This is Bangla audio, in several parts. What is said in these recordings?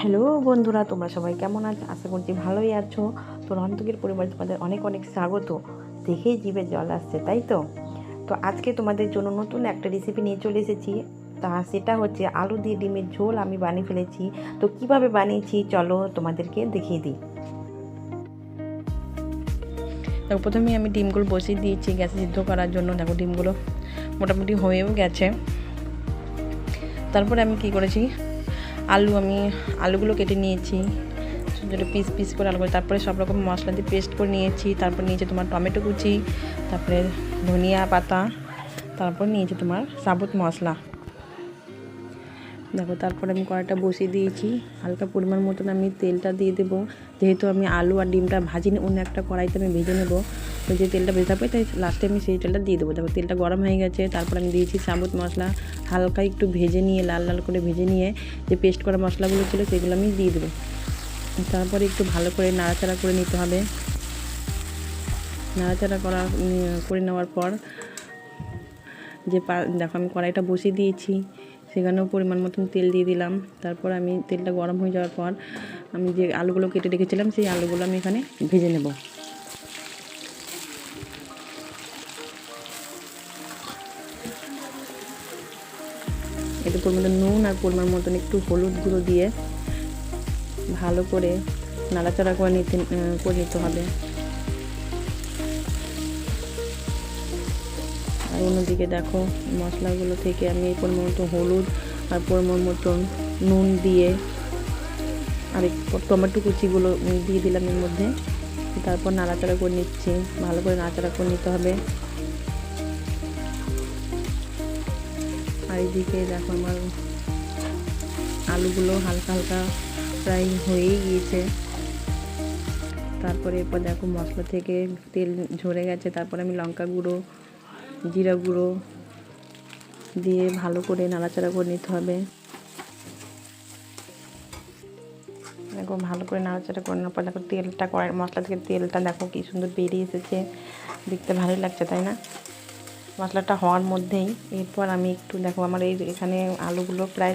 হ্যালো বন্ধুরা, তোমরা সবাই কেমন আছো? আশা করছি ভালোই আছো। তো রন্তকের পরিবার তোমাদের অনেক অনেক স্বাগত। দেখেই জিভে জল আসছে, তাই তো? তো আজকে তোমাদের জন্য নতুন একটা রেসিপি নিয়ে চলে এসেছি। তা সেটা হচ্ছে আলু দিয়ে ডিমের ঝোল আমি বানিয়ে ফেলেছি। তো কিভাবে বানিয়েছি চলো তোমাদেরকে দেখিয়ে দিই। দেখো, প্রথমে আমি ডিমগুলো বসিয়ে দিয়েছি গ্যাসে সিদ্ধ করার জন্য। দেখো, ডিমগুলো মোটামুটি হয়েও গেছে। তারপরে আমি কি করেছি, আলুগুলো কেটে নিয়েছি ছোটো ছোটো পিস পিস করে আলু করে। তারপরে সব রকম মশলা দিয়ে পেস্ট করে নিয়েছি। তারপর নিয়েছি তোমার টমেটো কুচি, তারপরে ধনিয়া পাতা, তারপর নিয়েছি তোমার সাবুত মশলা। দেখো, তারপরে আমি কড়াইটা বসিয়ে দিয়েছি। হালকা পরিমাণ মতন আমি তেলটা দিয়ে দেবো। যেহেতু আমি আলু আর ডিমটা ভাজিনি, অন্য একটা কড়াইতে আমি ভেজে নেবো। তো যে তেলটা ভেজে থাকবে তাই লাস্টে আমি সেই তেলটা দিয়ে দেবো। দেখো, তেলটা গরম হয়ে গেছে। তারপর আমি দিয়েছি সাবুত মশলা। হালকা একটু ভেজে নিয়ে, লাল লাল করে ভেজে নিয়ে যে পেস্ট করা মশলাগুলো ছিল সেগুলো আমি দিয়ে দেবো। তারপরে একটু ভালো করে নাড়াচাড়া করে নিতে হবে। নাড়াচাড়া করে নেওয়ার পর দেখো, আমি কড়াইটা বসিয়ে দিয়েছি, সেখানেও পরিমাণ মতন তেল দিয়ে দিলাম। তারপর আমি তেলটা গরম হয়ে যাওয়ার পর আমি যে আলুগুলো কেটে রেখেছিলাম সেই আলুগুলো আমি এখানে ভেজে নেব। এতে পরিমাণ নুন আর পরিমাণ মতন একটু হলুদ গুঁড়ো দিয়ে ভালো করে নাড়াচাড়া করে নিতে হবে। আর অন্যদিকে দেখো, মশলাগুলো থেকে আমি পরিমাণ মতো হলুদ আর পরিমাণ মতন নুন দিয়ে আর টমেটো কুচিগুলো দিয়ে দিলাম এর মধ্যে। তারপর নাড়াচাড়া করে নিচ্ছি, ভালো করে নাড়াচাড়া করে নিতে হবে। আর এইদিকে দেখো, আমার আলুগুলো হালকা হালকা প্রায় হয়েই গিয়েছে। তারপরে এরপর দেখো, মশলা থেকে তেল ঝরে গেছে। তারপরে আমি লঙ্কা গুঁড়ো, জিরা গুঁড়ো দিয়ে ভালো করে নাড়াচাড়া করে নিতে হবে। দেখো, ভালো করে নাড়াচাড়া করে নেওয়ার পর দেখো, তেলটা মশলা থেকে তেলটা দেখো কি সুন্দর বেরিয়ে এসেছে। দেখতে ভালোই লাগছে, তাই না? মশলাটা হওয়ার মধ্যেই এরপর আমি একটু দেখো, আমার এখানে আলুগুলো প্রায়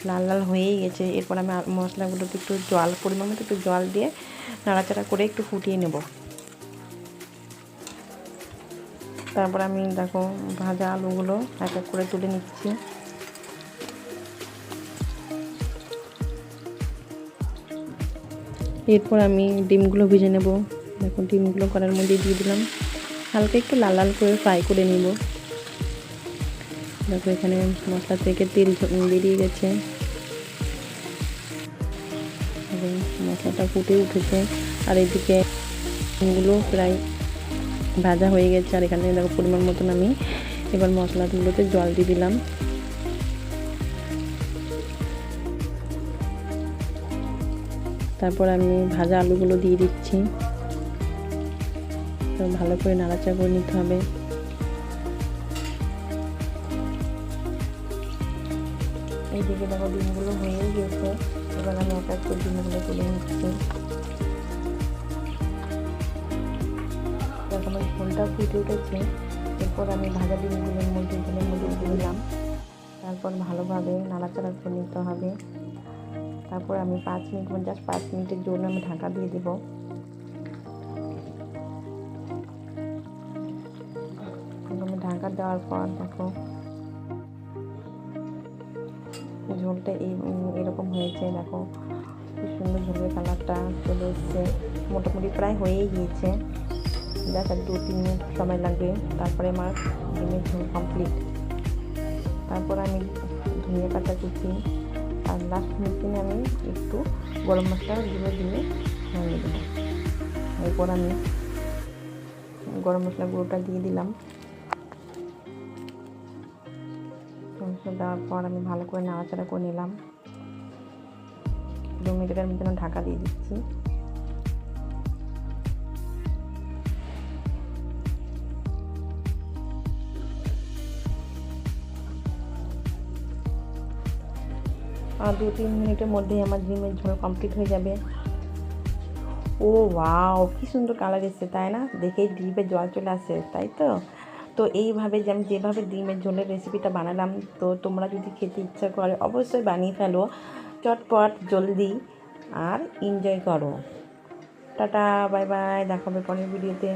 লাল লাল হয়েই গেছে। এরপর আমি মশলাগুলোতে একটু পরিমাণ মতো একটু জল দিয়ে নাড়াচাড়া করে একটু ফুটিয়ে নেব। তারপর আমি দেখো, ভাজা আলুগুলো এক এক করে তুলে নিচ্ছি। এরপর আমি ডিমগুলো ভেজে নেব। দেখো, ডিমগুলো কড়াইয়ের মধ্যে দিয়ে দিলাম, হালকা একটু লাল লাল করে ফ্রাই করে নিব। দেখো, এখানে মশলা থেকে তেল বেরিয়ে গেছে এবং মশলাটা ফুটে উঠেছে। আর এদিকে ডিমগুলো প্রায় ভাজা হয়ে গেছে। আর এখানে দেখো, পরিমাণ মতন আমি এবার মশলাগুলোতে জল দিয়ে দিলাম। তারপর আমি ভাজা আলুগুলো দিয়ে দিচ্ছি। তো ভালো করে নাড়াচাড়া করে নিতে হবে। এইদিকে দেখো, ডিমগুলো হয়ে গেছে। এবার আমি এক এক করে ডিমগুলো তুলে নিচ্ছি। দেখো, আমার ঝোলটা ফুটে উঠেছে। এরপর আমি ভাজা ডিমগুলোর মধ্যে দিয়ে দিলাম। তারপর ভালোভাবে নাড়াচাড়া করে নিতে হবে। তারপর আমি 5 মিনিটের জন্য আমি ঢাকা দিয়ে দেবো। আমি ঢাকা দেওয়ার পর দেখো, ঝোলটা এরকম হয়েছে। দেখো, খুব সুন্দর ঝোলের কালারটা চলে এসছে। মোটামুটি প্রায় হয়েই গিয়েছে। জাস্ট আর 2-3 মিনিট সময় লাগবে। তারপরে আমার ডিমের ঝোল কমপ্লিট। তারপর আমি ধনিয়া পাতা কুচি আর লাস্ট মিনিটে আমি একটু গরম মশলা গুঁড়ো দিয়ে নামিয়ে দেবো। এরপর আমি গরম মশলা গুঁড়োটা দিয়ে দিলাম। দেওয়ার পর আমি ভালো করে নাড়াচাড়া করে নিলাম। 2 মিনিটের জন্য ঢাকা দিয়ে দিচ্ছি। আর 2-3 মিনিটের মধ্যেই আমার ডিমের ঝোল কমপ্লিট হয়ে যাবে। ও ওয়াও, কি সুন্দর কালার এসেছে, তাই না? দেখেই জিভে জল চলে আসছে, তাই তো? তো এইভাবে যে আমি যেভাবে ডিমের ঝোলের রেসিপিটা বানালাম, তো তোমরা যদি খেতে ইচ্ছা করে অবশ্যই বানিয়ে ফেলো। চটপট জলদি আর এনজয় করো। টাটা, বাই বাই, দেখা হবে পরের ভিডিওতে।